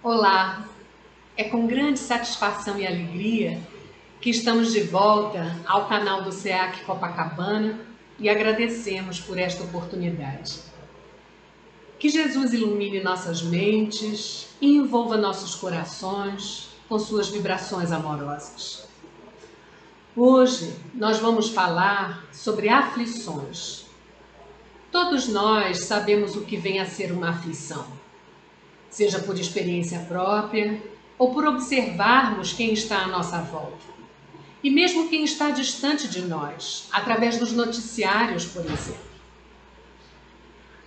Olá, é com grande satisfação e alegria que estamos de volta ao canal do SEAC Copacabana e agradecemos por esta oportunidade. Que Jesus ilumine nossas mentes e envolva nossos corações com suas vibrações amorosas. Hoje nós vamos falar sobre aflições. Todos nós sabemos o que vem a ser uma aflição, seja por experiência própria ou por observarmos quem está à nossa volta. E mesmo quem está distante de nós, através dos noticiários, por exemplo.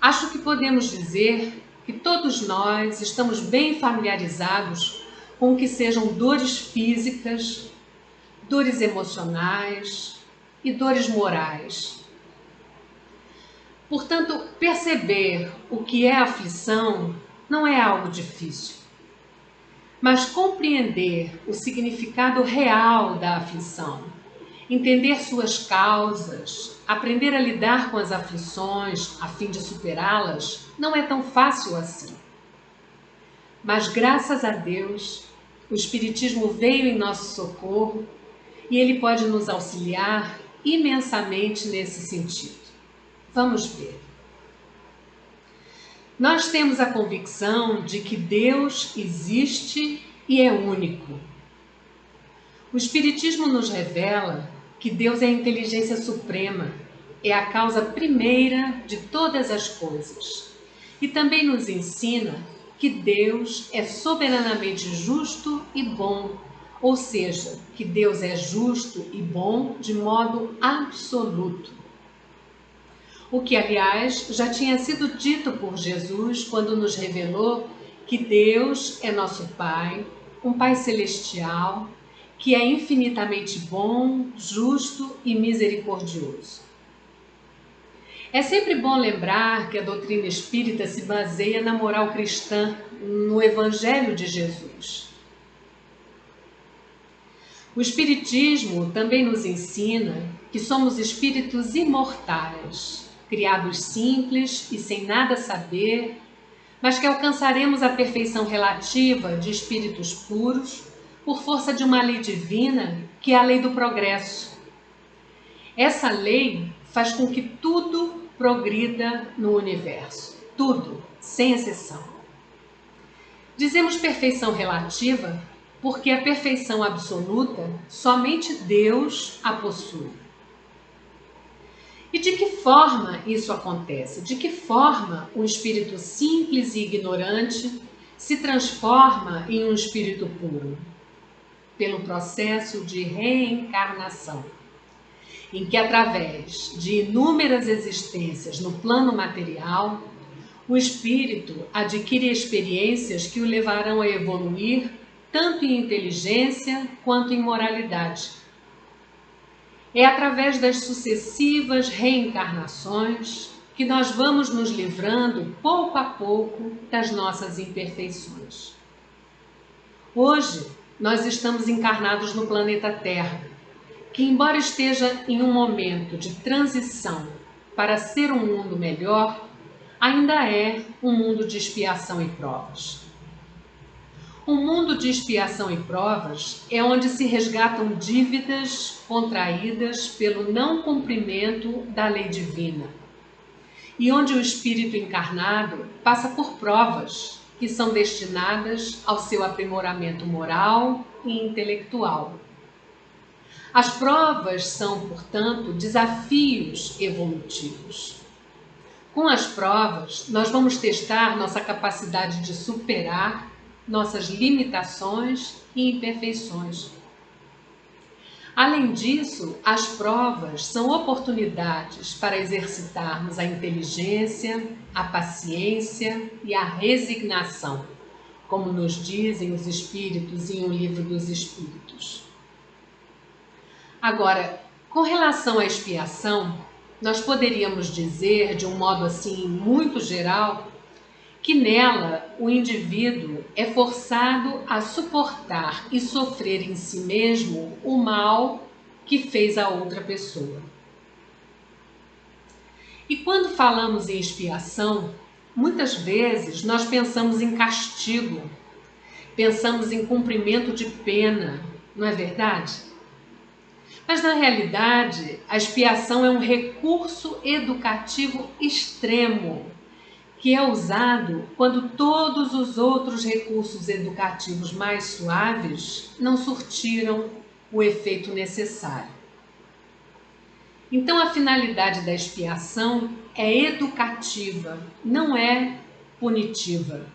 Acho que podemos dizer que todos nós estamos bem familiarizados com o que sejam dores físicas, dores emocionais e dores morais. Portanto, perceber o que é aflição não é algo difícil, mas compreender o significado real da aflição, entender suas causas, aprender a lidar com as aflições a fim de superá-las, não é tão fácil assim. Mas graças a Deus, o Espiritismo veio em nosso socorro e ele pode nos auxiliar imensamente nesse sentido. Vamos ver. Nós temos a convicção de que Deus existe e é único. O Espiritismo nos revela que Deus é a inteligência suprema, é a causa primeira de todas as coisas. E também nos ensina que Deus é soberanamente justo e bom, ou seja, que Deus é justo e bom de modo absoluto. O que, aliás, já tinha sido dito por Jesus quando nos revelou que Deus é nosso Pai, um Pai celestial, que é infinitamente bom, justo e misericordioso. É sempre bom lembrar que a doutrina espírita se baseia na moral cristã, no Evangelho de Jesus. O Espiritismo também nos ensina que somos espíritos imortais, criados simples e sem nada saber, mas que alcançaremos a perfeição relativa de espíritos puros por força de uma lei divina que é a lei do progresso. Essa lei faz com que tudo progrida no universo, tudo, sem exceção. Dizemos perfeição relativa porque a perfeição absoluta somente Deus a possui. E de que forma isso acontece? De que forma um espírito simples e ignorante se transforma em um espírito puro? Pelo processo de reencarnação, em que através de inúmeras existências no plano material, o espírito adquire experiências que o levarão a evoluir tanto em inteligência quanto em moralidade. É através das sucessivas reencarnações que nós vamos nos livrando, pouco a pouco, das nossas imperfeições. Hoje, nós estamos encarnados no planeta Terra, que, embora esteja em um momento de transição para ser um mundo melhor, ainda é um mundo de expiação e provas. O mundo de expiação e provas é onde se resgatam dívidas contraídas pelo não cumprimento da lei divina e onde o espírito encarnado passa por provas que são destinadas ao seu aprimoramento moral e intelectual. As provas são, portanto, desafios evolutivos. Com as provas, nós vamos testar nossa capacidade de superar nossas limitações e imperfeições. Além disso, as provas são oportunidades para exercitarmos a inteligência, a paciência e a resignação, como nos dizem os Espíritos em O Livro dos Espíritos. Agora, com relação à expiação, nós poderíamos dizer, de um modo assim muito geral, que nela o indivíduo é forçado a suportar e sofrer em si mesmo o mal que fez a outra pessoa. E quando falamos em expiação, muitas vezes nós pensamos em castigo, pensamos em cumprimento de pena, não é verdade? Mas na realidade, a expiação é um recurso educativo extremo, que é usado quando todos os outros recursos educativos mais suaves não surtiram o efeito necessário. Então, a finalidade da expiação é educativa, não é punitiva.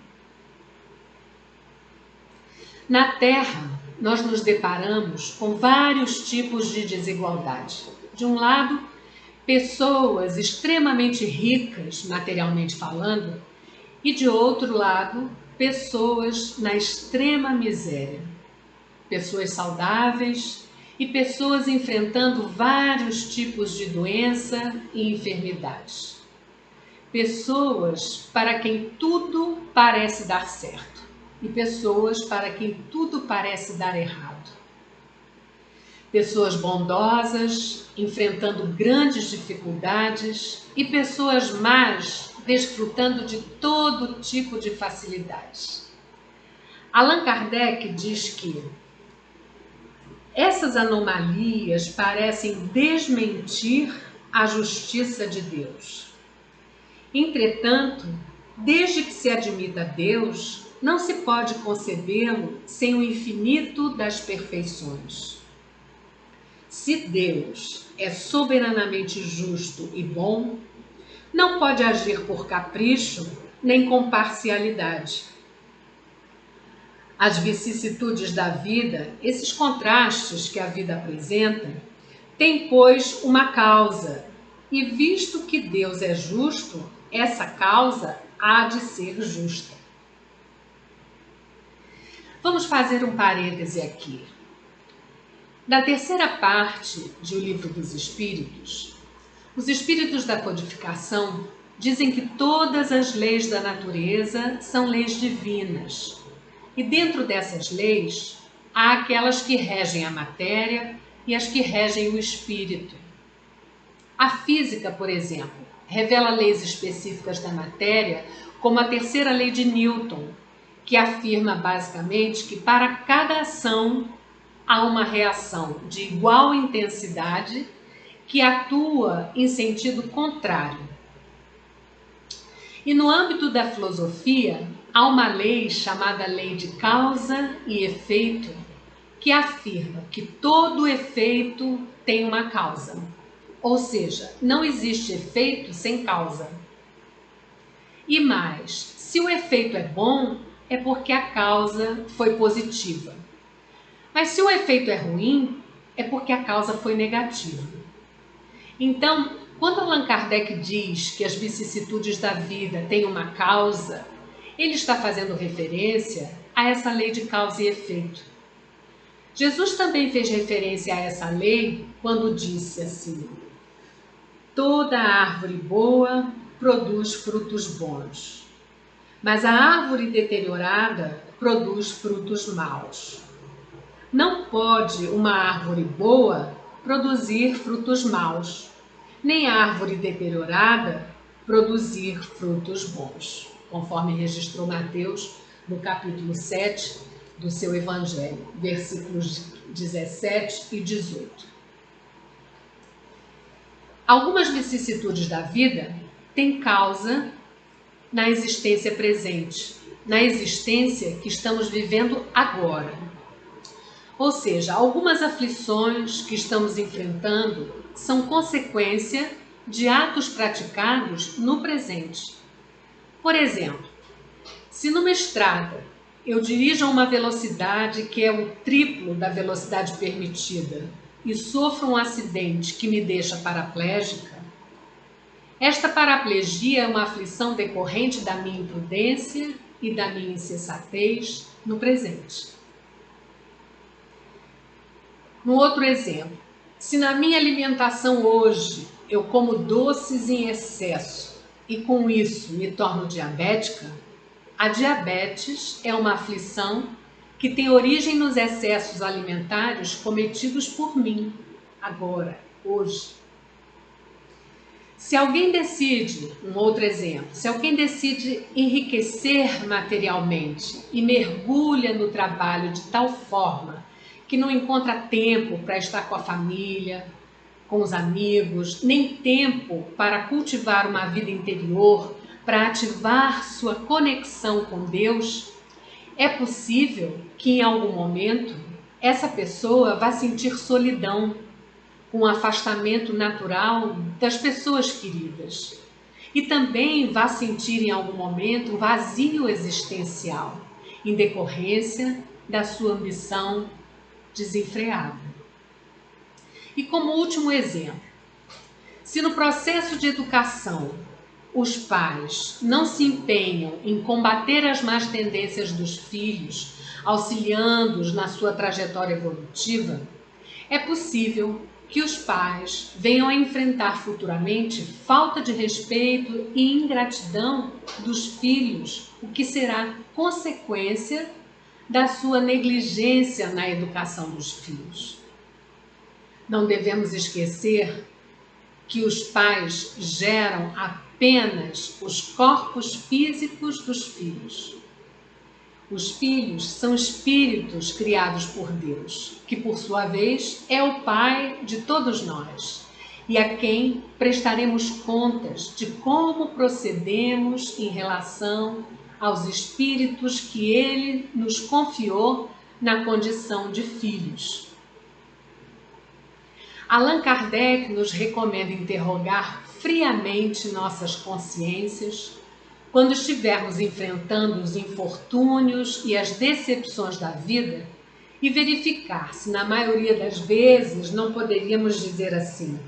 Na Terra, nós nos deparamos com vários tipos de desigualdade. De um lado, pessoas extremamente ricas, materialmente falando, e de outro lado, pessoas na extrema miséria. Pessoas saudáveis e pessoas enfrentando vários tipos de doença e enfermidades. Pessoas para quem tudo parece dar certo e pessoas para quem tudo parece dar errado. Pessoas bondosas enfrentando grandes dificuldades e pessoas más desfrutando de todo tipo de facilidades. Allan Kardec diz que essas anomalias parecem desmentir a justiça de Deus. Entretanto, desde que se admita Deus, não se pode concebê-lo sem o infinito das perfeições. Se Deus é soberanamente justo e bom, não pode agir por capricho nem com parcialidade. As vicissitudes da vida, esses contrastes que a vida apresenta, têm, pois, uma causa, e visto que Deus é justo, essa causa há de ser justa. Vamos fazer um parêntese aqui. Na terceira parte de O Livro dos Espíritos, os espíritos da codificação dizem que todas as leis da natureza são leis divinas. E dentro dessas leis, há aquelas que regem a matéria e as que regem o espírito. A física, por exemplo, revela leis específicas da matéria, como a terceira lei de Newton, que afirma basicamente que para cada ação há uma reação de igual intensidade que atua em sentido contrário. E no âmbito da filosofia, há uma lei chamada lei de causa e efeito, que afirma que todo efeito tem uma causa. Ou seja, não existe efeito sem causa. E mais, se o efeito é bom, é porque a causa foi positiva. Mas se o efeito é ruim, é porque a causa foi negativa. Então, quando Allan Kardec diz que as vicissitudes da vida têm uma causa, ele está fazendo referência a essa lei de causa e efeito. Jesus também fez referência a essa lei quando disse assim: toda árvore boa produz frutos bons, mas a árvore deteriorada produz frutos maus. Não pode uma árvore boa produzir frutos maus, nem a árvore deteriorada produzir frutos bons, conforme registrou Mateus no capítulo 7 do seu Evangelho, versículos 17 e 18. Algumas vicissitudes da vida têm causa na existência presente, na existência que estamos vivendo agora. Ou seja, algumas aflições que estamos enfrentando são consequência de atos praticados no presente. Por exemplo, se numa estrada eu dirijo a uma velocidade que é o triplo da velocidade permitida e sofro um acidente que me deixa paraplégica, esta paraplegia é uma aflição decorrente da minha imprudência e da minha insensatez no presente. Um outro exemplo, se na minha alimentação hoje eu como doces em excesso e com isso me torno diabética, a diabetes é uma aflição que tem origem nos excessos alimentares cometidos por mim, agora, hoje. Se alguém decide, um outro exemplo, se alguém decide enriquecer materialmente e mergulha no trabalho de tal forma que não encontra tempo para estar com a família, com os amigos, nem tempo para cultivar uma vida interior, para ativar sua conexão com Deus, é possível que em algum momento essa pessoa vá sentir solidão, um afastamento natural das pessoas queridas. E também vá sentir em algum momento um vazio existencial, em decorrência da sua ambição desenfreada. E como último exemplo, se no processo de educação os pais não se empenham em combater as más tendências dos filhos, auxiliando-os na sua trajetória evolutiva, é possível que os pais venham a enfrentar futuramente falta de respeito e ingratidão dos filhos, o que será consequência da sua negligência na educação dos filhos. Não devemos esquecer que os pais geram apenas os corpos físicos dos filhos. Os filhos são espíritos criados por Deus, que por sua vez é o Pai de todos nós, e a quem prestaremos contas de como procedemos em relação aos espíritos que Ele nos confiou na condição de filhos. Allan Kardec nos recomenda interrogar friamente nossas consciências quando estivermos enfrentando os infortúnios e as decepções da vida e verificar se, na maioria das vezes, não poderíamos dizer assim: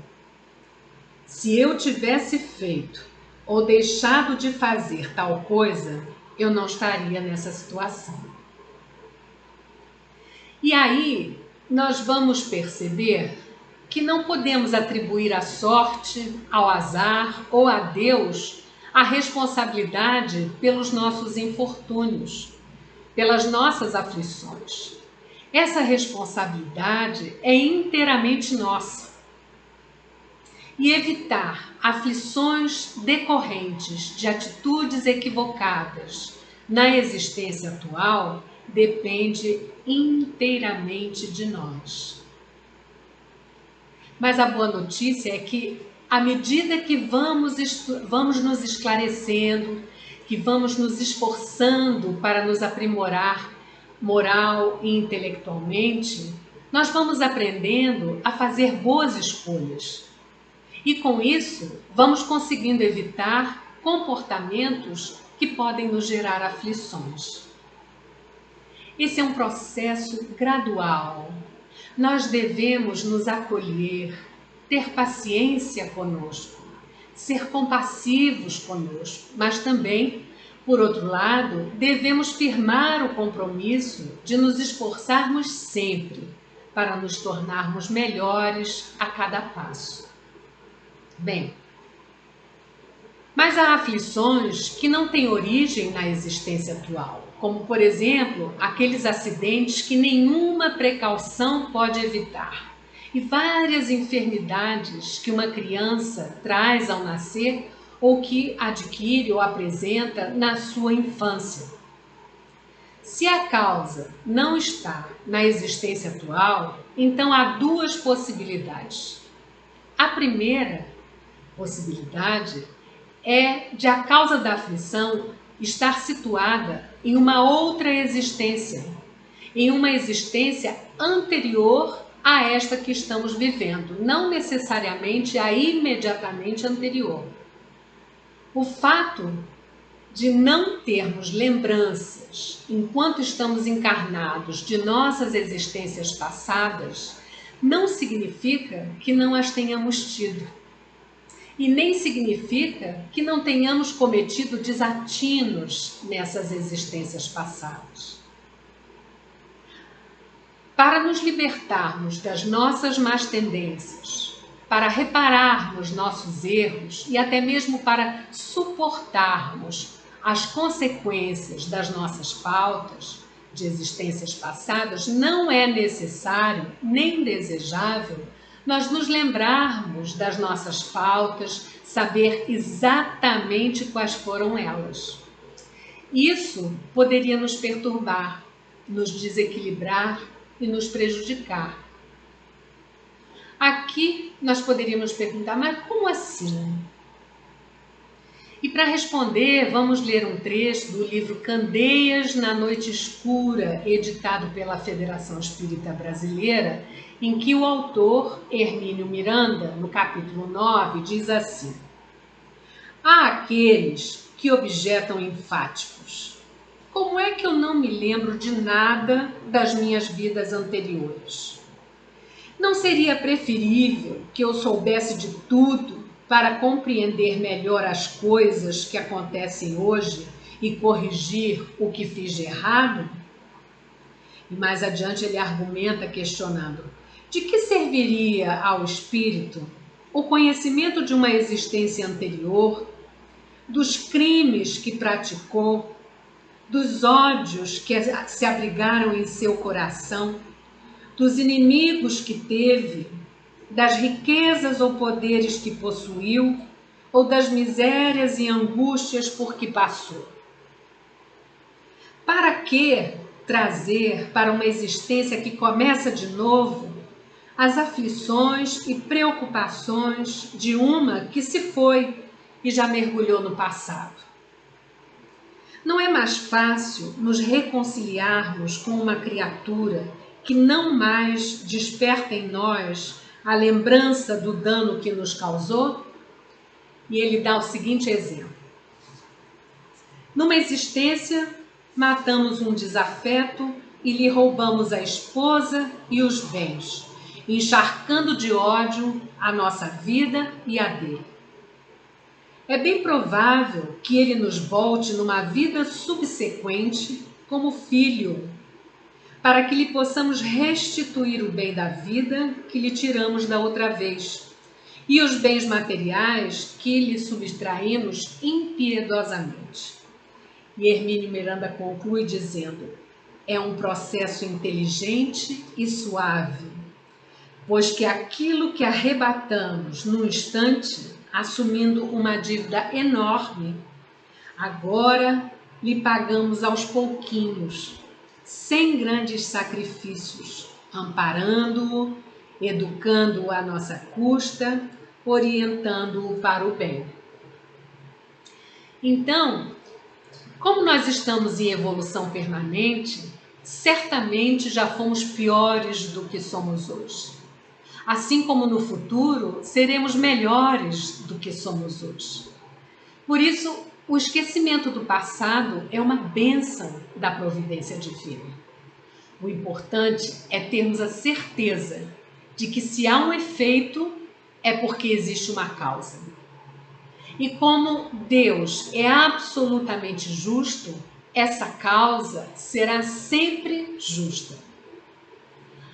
se eu tivesse feito ou deixado de fazer tal coisa, eu não estaria nessa situação. E aí nós vamos perceber que não podemos atribuir à sorte, ao azar ou a Deus a responsabilidade pelos nossos infortúnios, pelas nossas aflições. Essa responsabilidade é inteiramente nossa. E evitar aflições decorrentes de atitudes equivocadas na existência atual depende inteiramente de nós. Mas a boa notícia é que, à medida que vamos nos esclarecendo, que vamos nos esforçando para nos aprimorar moral e intelectualmente, nós vamos aprendendo a fazer boas escolhas. E com isso, vamos conseguindo evitar comportamentos que podem nos gerar aflições. Esse é um processo gradual. Nós devemos nos acolher, ter paciência conosco, ser compassivos conosco, mas também, por outro lado, devemos firmar o compromisso de nos esforçarmos sempre para nos tornarmos melhores a cada passo. Bem, mas há aflições que não têm origem na existência atual, como, por exemplo, aqueles acidentes que nenhuma precaução pode evitar, e várias enfermidades que uma criança traz ao nascer ou que adquire ou apresenta na sua infância. Se a causa não está na existência atual, então há duas possibilidades. A primeira possibilidade é de a causa da aflição estar situada em uma outra existência, em uma existência anterior a esta que estamos vivendo, não necessariamente a imediatamente anterior. O fato de não termos lembranças, enquanto estamos encarnados, de nossas existências passadas, não significa que não as tenhamos tido. E nem significa que não tenhamos cometido desatinos nessas existências passadas. Para nos libertarmos das nossas más tendências, para repararmos nossos erros e até mesmo para suportarmos as consequências das nossas faltas de existências passadas, não é necessário nem desejável nós nos lembrarmos das nossas faltas saber exatamente quais foram elas. Isso poderia nos perturbar, nos desequilibrar e nos prejudicar. Aqui nós poderíamos perguntar, mas como assim? E para responder, vamos ler um trecho do livro Candeias na Noite Escura, editado pela Federação Espírita Brasileira, em que o autor, Hermínio Miranda, no capítulo 9, diz assim: há aqueles que objetam enfáticos: como é que eu não me lembro de nada das minhas vidas anteriores? Não seria preferível que eu soubesse de tudo para compreender melhor as coisas que acontecem hoje e corrigir o que fiz de errado? E mais adiante ele argumenta questionando: de que serviria ao espírito o conhecimento de uma existência anterior, dos crimes que praticou, dos ódios que se abrigaram em seu coração, dos inimigos que teve, das riquezas ou poderes que possuiu, ou das misérias e angústias por que passou? Para que trazer para uma existência que começa de novo as aflições e preocupações de uma que se foi e já mergulhou no passado? Não é mais fácil nos reconciliarmos com uma criatura que não mais desperta em nós a lembrança do dano que nos causou? E ele dá o seguinte exemplo: numa existência, matamos um desafeto e lhe roubamos a esposa e os bens, encharcando de ódio a nossa vida e a dele. É bem provável que ele nos volte numa vida subsequente como filho, para que lhe possamos restituir o bem da vida que lhe tiramos da outra vez e os bens materiais que lhe subtraímos impiedosamente. E Hermínio Miranda conclui dizendo: é um processo inteligente e suave, pois que aquilo que arrebatamos num instante, assumindo uma dívida enorme, agora lhe pagamos aos pouquinhos, sem grandes sacrifícios, amparando-o, educando-o à nossa custa, orientando-o para o bem. Então, como nós estamos em evolução permanente, certamente já fomos piores do que somos hoje. Assim como no futuro, seremos melhores do que somos hoje. Por isso, o esquecimento do passado é uma bênção da providência divina. O importante é termos a certeza de que se há um efeito, é porque existe uma causa. E como Deus é absolutamente justo, essa causa será sempre justa.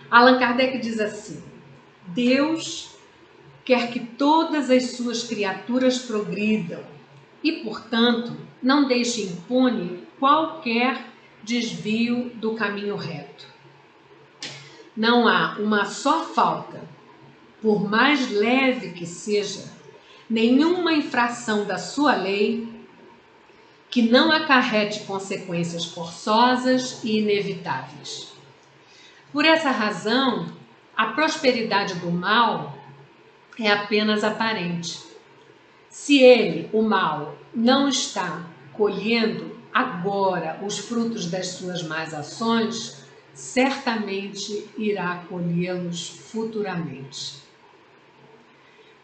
Allan Kardec diz assim: Deus quer que todas as suas criaturas progridam e, portanto, não deixe impune qualquer desvio do caminho reto. Não há uma só falta, por mais leve que seja, nenhuma infração da sua lei que não acarrete consequências forçosas e inevitáveis. Por essa razão, a prosperidade do mal é apenas aparente. Se ele, o mal, não está colhendo agora os frutos das suas más ações, certamente irá colhê-los futuramente.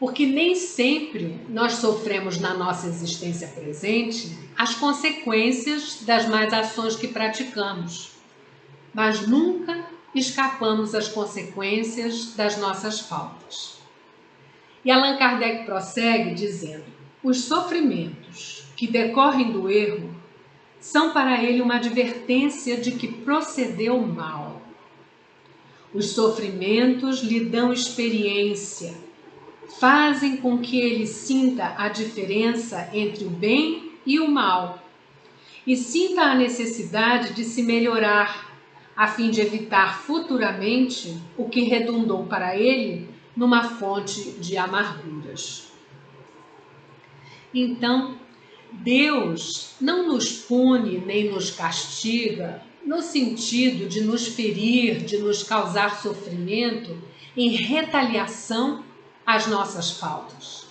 Porque nem sempre nós sofremos na nossa existência presente as consequências das más ações que praticamos, mas nunca escapamos às consequências das nossas faltas. E Allan Kardec prossegue dizendo: os sofrimentos que decorrem do erro são para ele uma advertência de que procedeu mal. Os sofrimentos lhe dão experiência, fazem com que ele sinta a diferença entre o bem e o mal e sinta a necessidade de se melhorar, a fim de evitar futuramente o que redundou para ele numa fonte de amarguras. Então, Deus não nos pune nem nos castiga no sentido de nos ferir, de nos causar sofrimento em retaliação às nossas faltas,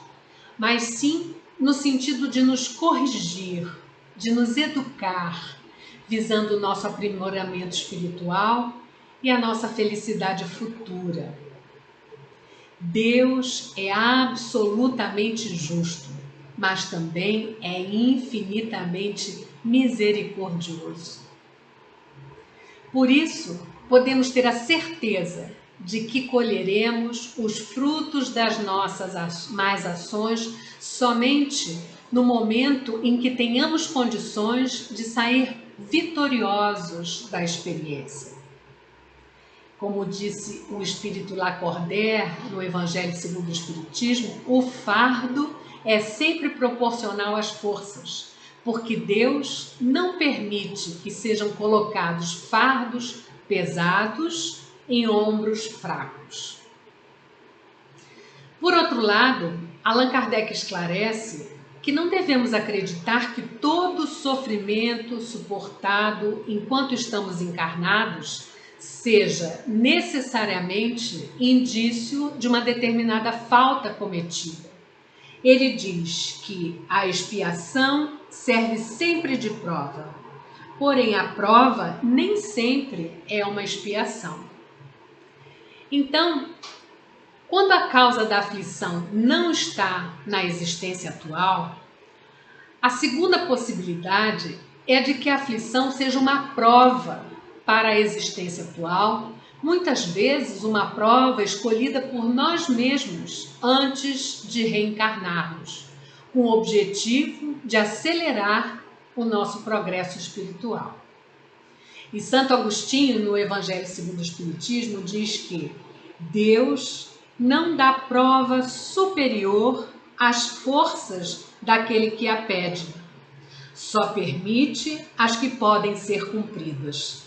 mas sim no sentido de nos corrigir, de nos educar, visando o nosso aprimoramento espiritual e a nossa felicidade futura. Deus é absolutamente justo, mas também é infinitamente misericordioso. Por isso, podemos ter a certeza de que colheremos os frutos das nossas más ações somente no momento em que tenhamos condições de sair vitoriosos da experiência. Como disse o Espírito Lacordaire no Evangelho segundo o Espiritismo, o fardo é sempre proporcional às forças, porque Deus não permite que sejam colocados fardos pesados em ombros fracos. Por outro lado, Allan Kardec esclarece que não devemos acreditar que todo sofrimento suportado enquanto estamos encarnados seja necessariamente indício de uma determinada falta cometida. Ele diz que a expiação serve sempre de prova, porém a prova nem sempre é uma expiação. Então, quando a causa da aflição não está na existência atual, a segunda possibilidade é de que a aflição seja uma prova para a existência atual, muitas vezes uma prova escolhida por nós mesmos antes de reencarnarmos, com o objetivo de acelerar o nosso progresso espiritual. E Santo Agostinho, no Evangelho segundo o Espiritismo, diz que Deus não dá prova superior às forças daquele que a pede, só permite as que podem ser cumpridas.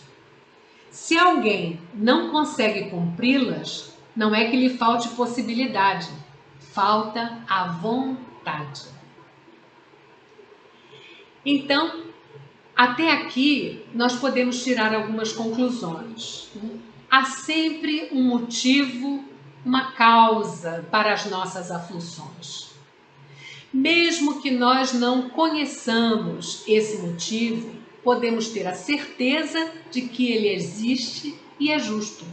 Se alguém não consegue cumpri-las, não é que lhe falte possibilidade, falta a vontade. Então, até aqui nós podemos tirar algumas conclusões. Há sempre um motivo, uma causa para as nossas aflições. Mesmo que nós não conheçamos esse motivo, podemos ter a certeza de que ele existe e é justo.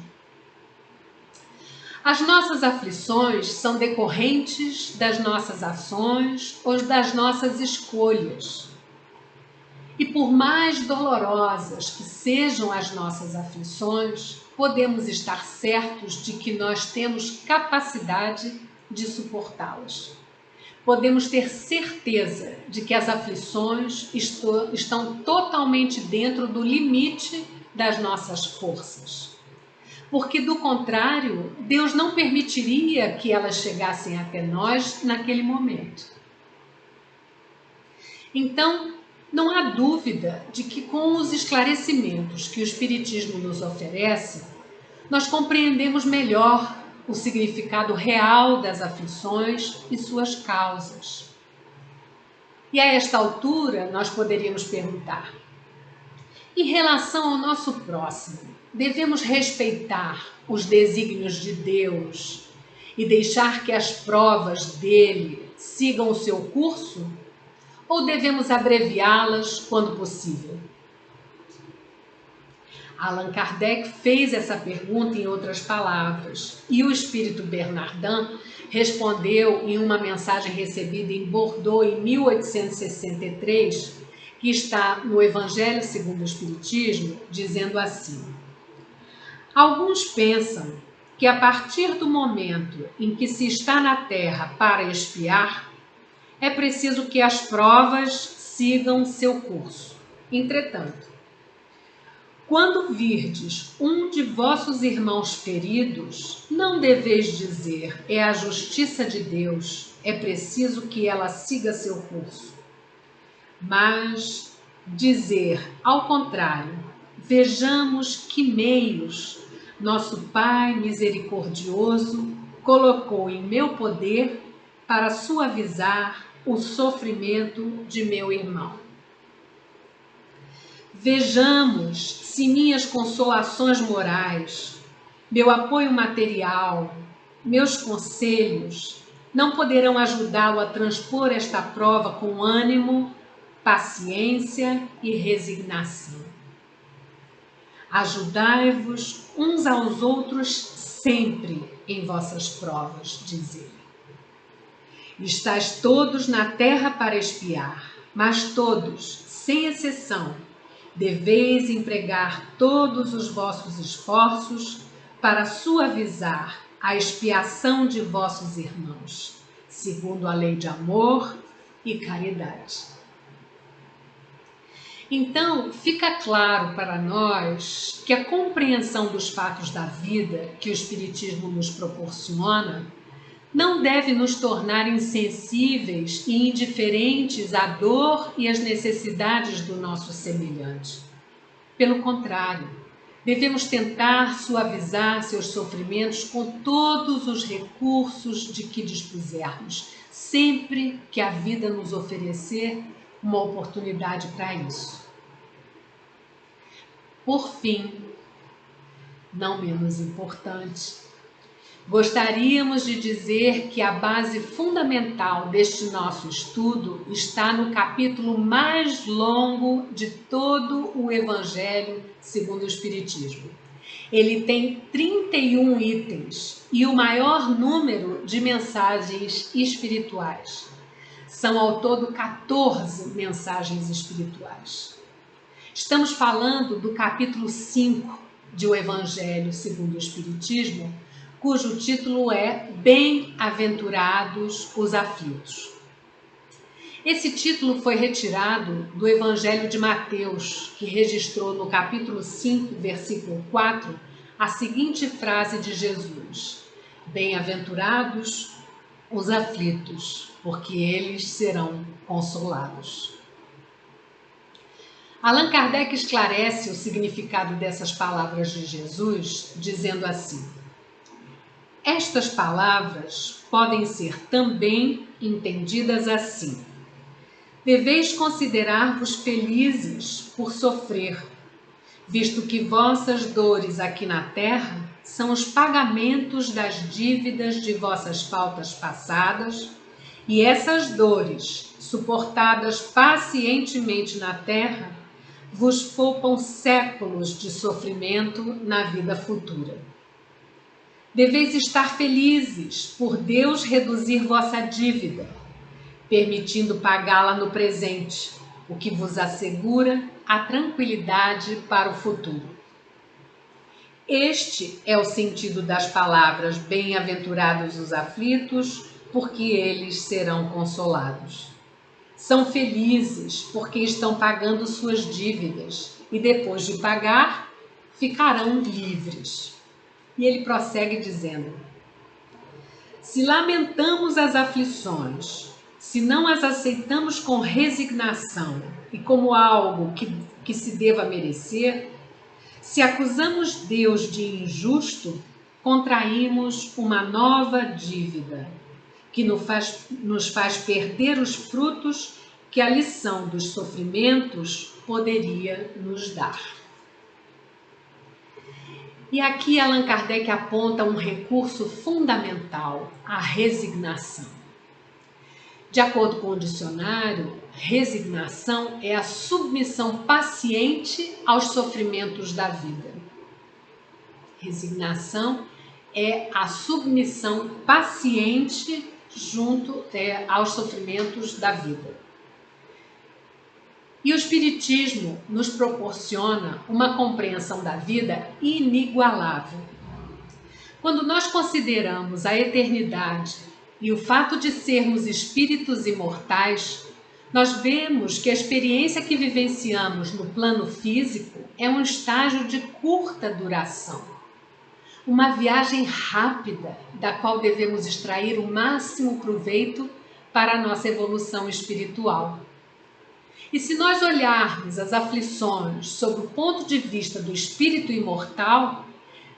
As nossas aflições são decorrentes das nossas ações ou das nossas escolhas. E por mais dolorosas que sejam as nossas aflições, podemos estar certos de que nós temos capacidade de suportá-las. Podemos ter certeza de que as aflições estão totalmente dentro do limite das nossas forças. Porque, do contrário, Deus não permitiria que elas chegassem até nós naquele momento. Então, não há dúvida de que, com os esclarecimentos que o Espiritismo nos oferece, nós compreendemos melhor o significado real das aflições e suas causas. E a esta altura nós poderíamos perguntar: em relação ao nosso próximo, devemos respeitar os desígnios de Deus e deixar que as provas dele sigam o seu curso? Ou devemos abreviá-las quando possível? Allan Kardec fez essa pergunta em outras palavras, e o espírito Bernardin respondeu em uma mensagem recebida em Bordeaux em 1863, que está no Evangelho segundo o Espiritismo, dizendo assim: alguns pensam que a partir do momento em que se está na Terra para expiar, é preciso que as provas sigam seu curso. Entretanto, quando virdes um de vossos irmãos feridos, não deveis dizer: é a justiça de Deus, é preciso que ela siga seu curso. Mas dizer, ao contrário: vejamos que meios nosso Pai misericordioso colocou em meu poder para suavizar o sofrimento de meu irmão. Vejamos se minhas consolações morais, meu apoio material, meus conselhos não poderão ajudá-lo a transpor esta prova com ânimo, paciência e resignação. Ajudai-vos uns aos outros sempre em vossas provas, diz ele. Estais todos na terra para espiar, mas todos, sem exceção, deveis empregar todos os vossos esforços para suavizar a expiação de vossos irmãos, segundo a lei de amor e caridade. Então, fica claro para nós que a compreensão dos fatos da vida que o Espiritismo nos proporciona não deve nos tornar insensíveis e indiferentes à dor e às necessidades do nosso semelhante. Pelo contrário, devemos tentar suavizar seus sofrimentos com todos os recursos de que dispusermos, sempre que a vida nos oferecer uma oportunidade para isso. Por fim, não menos importante, gostaríamos de dizer que a base fundamental deste nosso estudo está no capítulo mais longo de todo o Evangelho segundo o Espiritismo. Ele tem 31 itens e o maior número de mensagens espirituais. São ao todo 14 mensagens espirituais. Estamos falando do capítulo 5 de O Evangelho segundo o Espiritismo, cujo título é Bem-aventurados os aflitos. Esse título foi retirado do Evangelho de Mateus, que registrou no capítulo 5, versículo 4, a seguinte frase de Jesus: Bem-aventurados os aflitos, porque eles serão consolados. Allan Kardec esclarece o significado dessas palavras de Jesus, dizendo assim: estas palavras podem ser também entendidas assim: deveis considerar-vos felizes por sofrer, visto que vossas dores aqui na terra são os pagamentos das dívidas de vossas faltas passadas, e essas dores, suportadas pacientemente na terra, vos poupam séculos de sofrimento na vida futura. Deveis estar felizes por Deus reduzir vossa dívida, permitindo pagá-la no presente, o que vos assegura a tranquilidade para o futuro. Este é o sentido das palavras bem-aventurados os aflitos, porque eles serão consolados. São felizes porque estão pagando suas dívidas e depois de pagar, ficarão livres. E ele prossegue dizendo: se lamentamos as aflições, se não as aceitamos com resignação e como algo que se deva merecer, se acusamos Deus de injusto, contraímos uma nova dívida, que nos faz perder os frutos que a lição dos sofrimentos poderia nos dar. E aqui Allan Kardec aponta um recurso fundamental, a resignação. De acordo com o dicionário, resignação é a submissão paciente aos sofrimentos da vida. Resignação é a submissão paciente aos sofrimentos da vida. E o Espiritismo nos proporciona uma compreensão da vida inigualável. Quando nós consideramos a eternidade e o fato de sermos espíritos imortais, nós vemos que a experiência que vivenciamos no plano físico é um estágio de curta duração. Uma viagem rápida, da qual devemos extrair o máximo proveito para a nossa evolução espiritual. E se nós olharmos as aflições sob o ponto de vista do espírito imortal,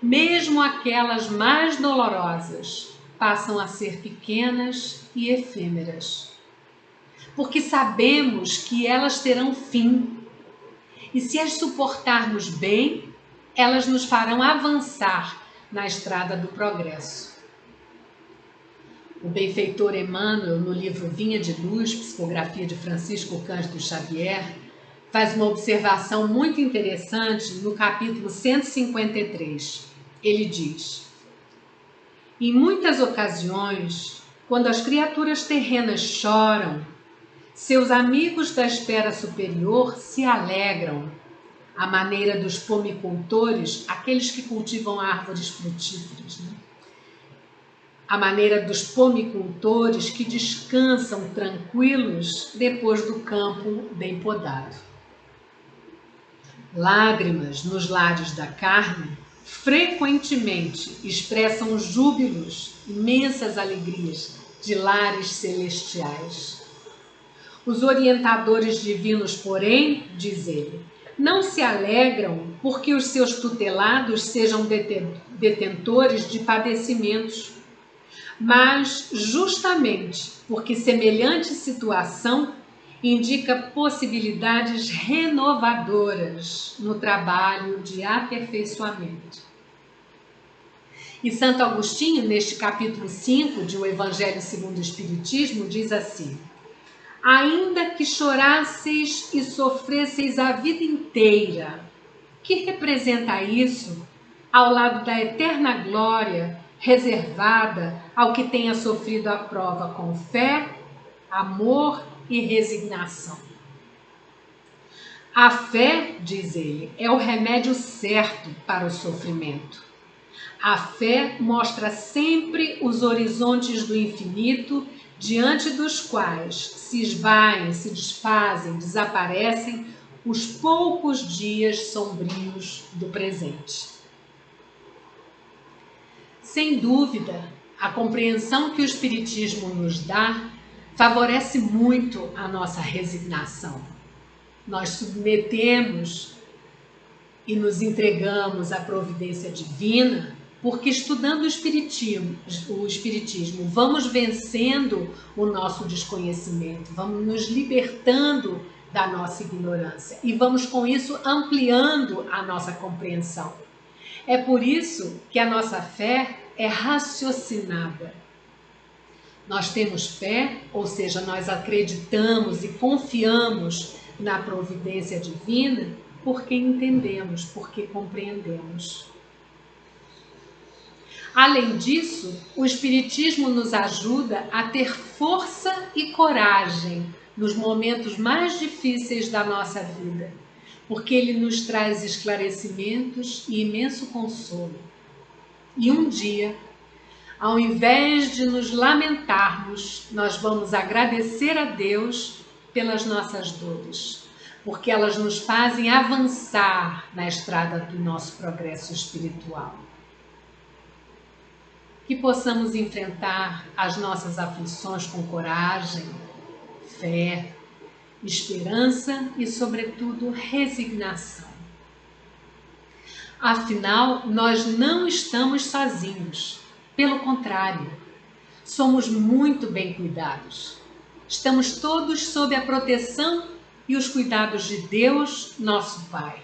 mesmo aquelas mais dolorosas passam a ser pequenas e efêmeras. porque sabemos que elas terão fim. E se as suportarmos bem, elas nos farão avançar na estrada do progresso. O benfeitor Emmanuel, no livro Vinha de Luz, psicografia de Francisco Cândido Xavier, faz uma observação muito interessante no capítulo 153. Ele diz: em muitas ocasiões, quando as criaturas terrenas choram, seus amigos da esfera superior se alegram, à maneira dos pomicultores, aqueles que cultivam árvores frutíferas, né? À maneira dos pomicultores que descansam tranquilos depois do campo bem podado. Lágrimas nos lares da carne frequentemente expressam júbilos, imensas alegrias de lares celestiais. Os orientadores divinos, porém, diz ele, não se alegram porque os seus tutelados sejam detentores de padecimentos, mas justamente porque semelhante situação indica possibilidades renovadoras no trabalho de aperfeiçoamento. E Santo Agostinho, neste capítulo 5 de O Evangelho segundo o Espiritismo, diz assim: ainda que chorasseis e sofresseis a vida inteira, que representa isso ao lado da eterna glória reservada ao que tenha sofrido a prova com fé, amor e resignação. A fé, diz ele, é o remédio certo para o sofrimento. A fé mostra sempre os horizontes do infinito, diante dos quais se esvaem, se desfazem, desaparecem os poucos dias sombrios do presente. Sem dúvida, a compreensão que o Espiritismo nos dá favorece muito a nossa resignação. Nós submetemos e nos entregamos à providência divina, porque estudando o Espiritismo, vamos vencendo o nosso desconhecimento, vamos nos libertando da nossa ignorância e vamos com isso ampliando a nossa compreensão. É por isso que a nossa fé é raciocinada. Nós temos fé, ou seja, nós acreditamos e confiamos na providência divina porque entendemos, porque compreendemos. Além disso, o Espiritismo nos ajuda a ter força e coragem nos momentos mais difíceis da nossa vida, porque ele nos traz esclarecimentos e imenso consolo. E um dia, ao invés de nos lamentarmos, nós vamos agradecer a Deus pelas nossas dores, porque elas nos fazem avançar na estrada do nosso progresso espiritual. Que possamos enfrentar as nossas aflições com coragem, fé, esperança e, sobretudo, resignação. Afinal, nós não estamos sozinhos. Pelo contrário, somos muito bem cuidados. Estamos todos sob a proteção e os cuidados de Deus, nosso Pai.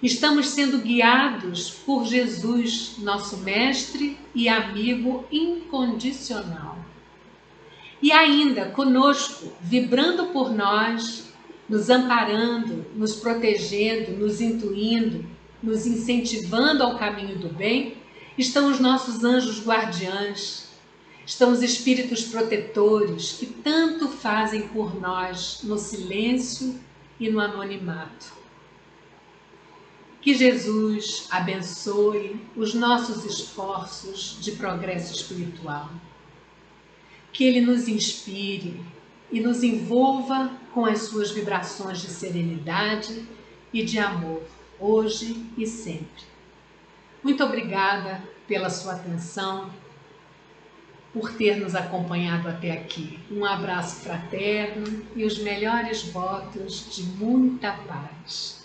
Estamos sendo guiados por Jesus, nosso mestre e amigo incondicional. E ainda conosco, vibrando por nós, nos amparando, nos protegendo, nos intuindo, nos incentivando ao caminho do bem, estão os nossos anjos guardiães, estão os espíritos protetores que tanto fazem por nós no silêncio e no anonimato. Que Jesus abençoe os nossos esforços de progresso espiritual. Que Ele nos inspire e nos envolva com as suas vibrações de serenidade e de amor, hoje e sempre. Muito obrigada pela sua atenção, por ter nos acompanhado até aqui. Um abraço fraterno e os melhores votos de muita paz.